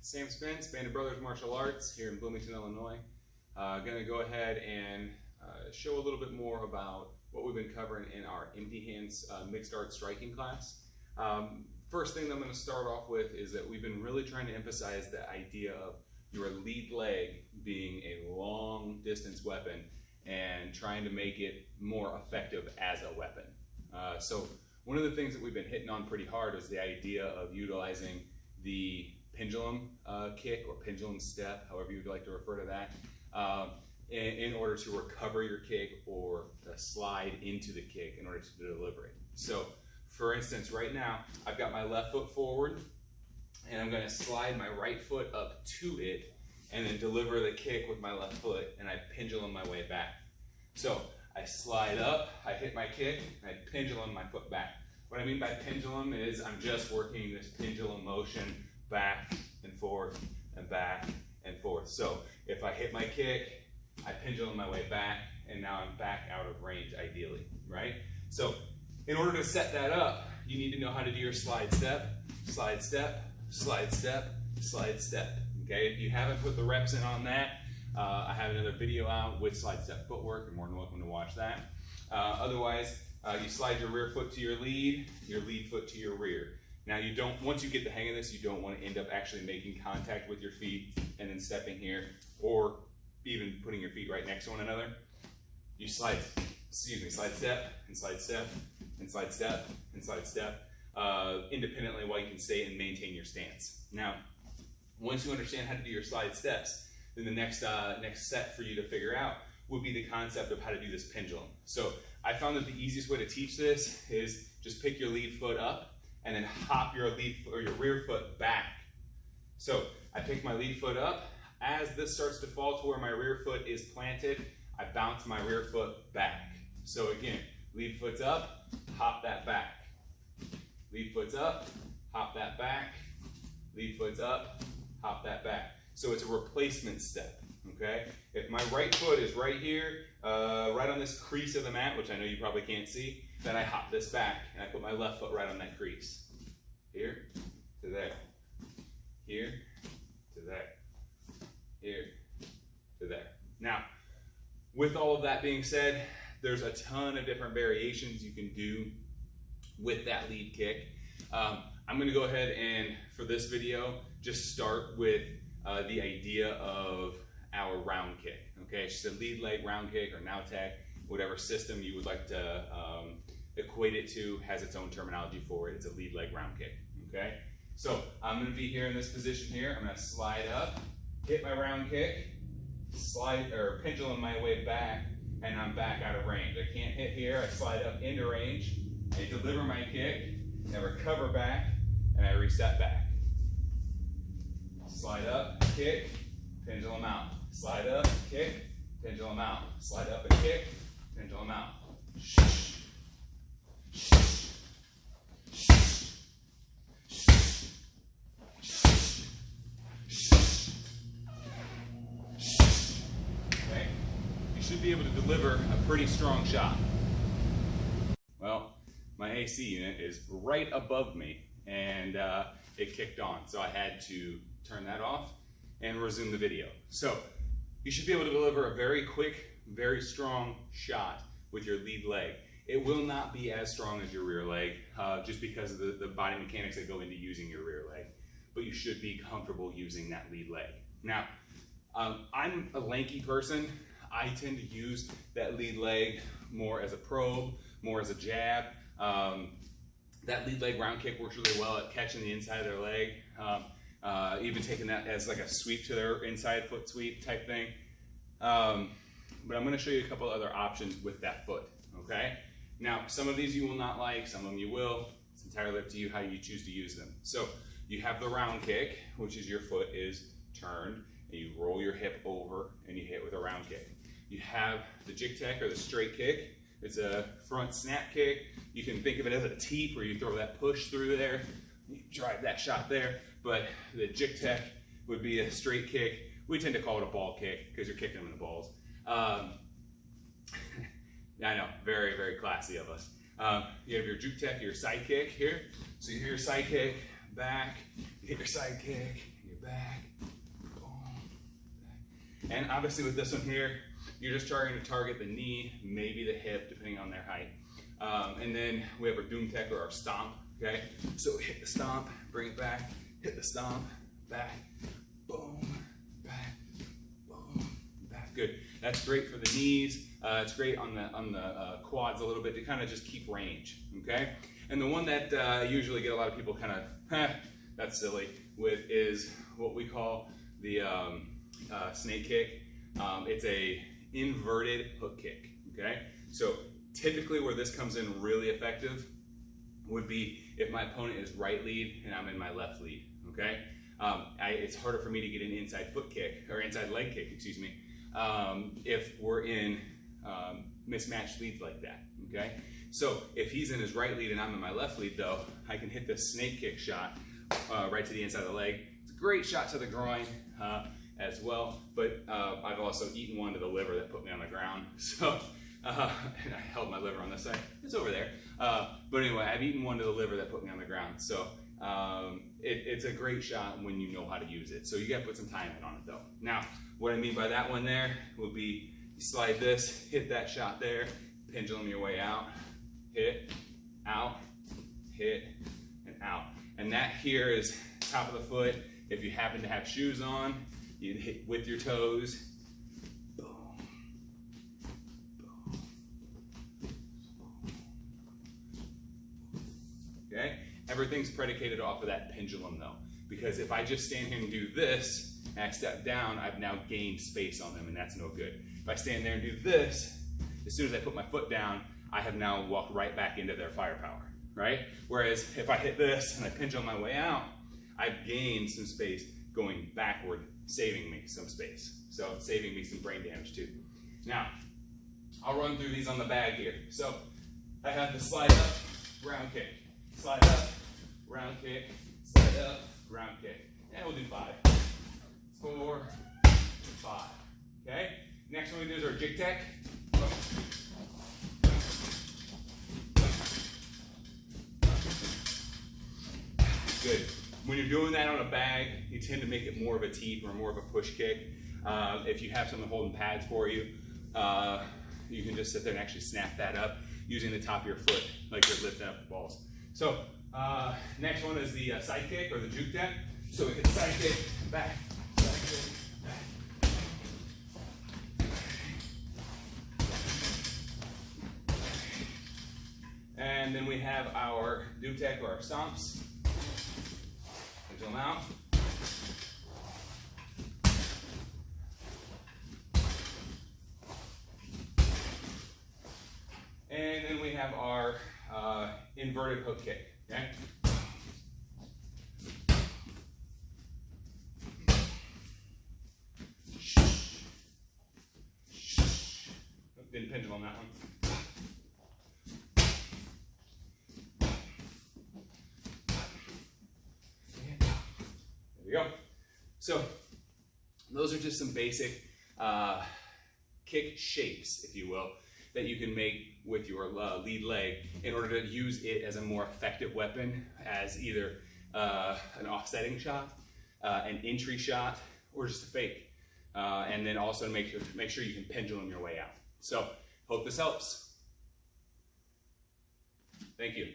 Sam Spence, Banded Brothers Martial Arts here in Bloomington, Illinois. Going to go ahead and show a little bit more about what we've been covering in our empty hands mixed art striking class. First thing that I'm going to start off with is that we've been really trying to emphasize the idea of your lead leg being a long distance weapon and trying to make it more effective as a weapon. So one of the things that we've been hitting on pretty hard is the idea of utilizing the pendulum kick or pendulum step, however you'd like to refer to that, in order to recover your kick or to slide into the kick in order to deliver it. So for instance, right now I've got my left foot forward and I'm going to slide my right foot up to it and then deliver the kick with my left foot, and I pendulum my way back. So I slide up, I hit my kick, and I pendulum my foot back. What I mean by pendulum is I'm just working this pendulum motion back and forth and back and forth. So if I hit my kick, I pendulum my way back, and now I'm back out of range ideally, right? So in order to set that up, you need to know how to do your slide step, slide step, slide step, slide step. Okay, if you haven't put the reps in on that, I have another video out with slide step footwork. You're more than welcome to watch that. Otherwise, you slide your rear foot to your lead foot to your rear. Now you don't, once you get the hang of this, you don't want to end up actually making contact with your feet and then stepping here, or even putting your feet right next to one another. You slide step and slide step and slide step and slide step independently while you can stay and maintain your stance. Now, once you understand how to do your slide steps, then the next set for you to figure out would be the concept of how to do this pendulum. So I found that the easiest way to teach this is just pick your lead foot up and then hop your your rear foot back. So I pick my lead foot up. As this starts to fall to where my rear foot is planted, I bounce my rear foot back. So again, lead foot's up, hop that back. Lead foot's up, hop that back. Lead foot's up, hop that back. So it's a replacement step, okay? If my right foot is right here, right on this crease of the mat, which I know you probably can't see, then I hop this back and I put my left foot right on that crease. Here to there, here to there, here to there. Now, with all of that being said, there's a ton of different variations you can do with that lead kick. I'm going to go ahead and, for this video, just start with the idea of our round kick. Okay, it's just a lead leg round kick or now tech, whatever system you would like to equate it to has its own terminology for it. It's a lead leg round kick. Okay, so I'm going to be here in this position here. I'm going to slide up, hit my round kick, slide or pendulum my way back, and I'm back out of range. I can't hit here. I slide up into range, I deliver my kick, and I recover back, and I reset back. Slide up, kick, pendulum out. Slide up, kick, pendulum out. Slide up and kick, pendulum out. Okay, you should be able to deliver a pretty strong shot. Well, my AC unit is right above me, and it kicked on, so I had to turn that off and resume the video. So you should be able to deliver a very quick, very strong shot with your lead leg. It will not be as strong as your rear leg, just because of the body mechanics that go into using your rear leg, but you should be comfortable using that lead leg. Now, I'm a lanky person. I tend to use that lead leg more as a probe, more as a jab. That lead leg round kick works really well at catching the inside of their leg, even taking that as like a sweep to their inside foot sweep type thing. But I'm going to show you a couple other options with that foot, okay? Now, some of these you will not like, some of them you will. It's entirely up to you how you choose to use them. So you have the round kick, which is your foot is turned, and you roll your hip over and you hit with a round kick. You have the jig tech or the straight kick. It's a front snap kick. You can think of it as a teep where you throw that push through there, you drive that shot there, but the jig tech would be a straight kick. We tend to call it a ball kick because you're kicking them in the balls. I know, very, very classy of us. You have your juke tech, your Sidekick here. So you hit your Sidekick, back, you hit your Sidekick, you it back, boom, back. And obviously with this one here, you're just trying to target the knee, maybe the hip, depending on their height. And then we have our doom tech or our stomp, okay? So hit the stomp, bring it back, hit the stomp, back, boom, back, boom, back. Good. That's great for the knees. It's great on the quads a little bit to kind of just keep range, okay? And the one that I usually get a lot of people kind of, that's silly, with is what we call the snake kick. It's a inverted hook kick, okay? So typically where this comes in really effective would be if my opponent is right lead and I'm in my left lead, okay? It's harder for me to get an inside foot kick, or inside leg kick, excuse me, if we're in mismatched leads like that, okay? So if he's in his right lead and I'm in my left lead though, I can hit this snake kick shot right to the inside of the leg. It's a great shot to the groin as well, but I've also eaten one to the liver that put me on the ground. So, and I held my liver on this side, it's over there. But anyway, I've eaten one to the liver that put me on the ground. So it's a great shot when you know how to use it. So you gotta put some time in on it though. Now, what I mean by that one there will be, you slide this, hit that shot there, pendulum your way out, hit, and out. And that here is top of the foot. If you happen to have shoes on, you hit with your toes. Boom, boom, okay? Everything's predicated off of that pendulum though. Because if I just stand here and do this, and I step down, I've now gained space on them, and that's no good. If I stand there and do this, as soon as I put my foot down, I have now walked right back into their firepower, right? Whereas if I hit this and I pendulum my way out, I've gained some space going backward, saving me some space. So saving me some brain damage too. Now, I'll run through these on the bag here. So I have the slide up, round kick. Slide up, round kick, slide up, round kick. And we'll do 5, 4, 5, okay? Next one we do is our jig tech. Good. When you're doing that on a bag, you tend to make it more of a teep or more of a push kick. If you have someone holding pads for you, you can just sit there and actually snap that up using the top of your foot like you're lifting up the balls. So next one is the sidekick or the juke tech. So we get sidekick, back, sidekick, back. And then we have our doom tech or our stomps. Pendulum out. And then we have our inverted hook kick, okay? Didn't pendulum that one. There we go. So those are just some basic kick shapes, if you will, that you can make with your lead leg in order to use it as a more effective weapon as either an offsetting shot, an entry shot, or just a fake. And then also make sure you can pendulum your way out. So hope this helps. Thank you.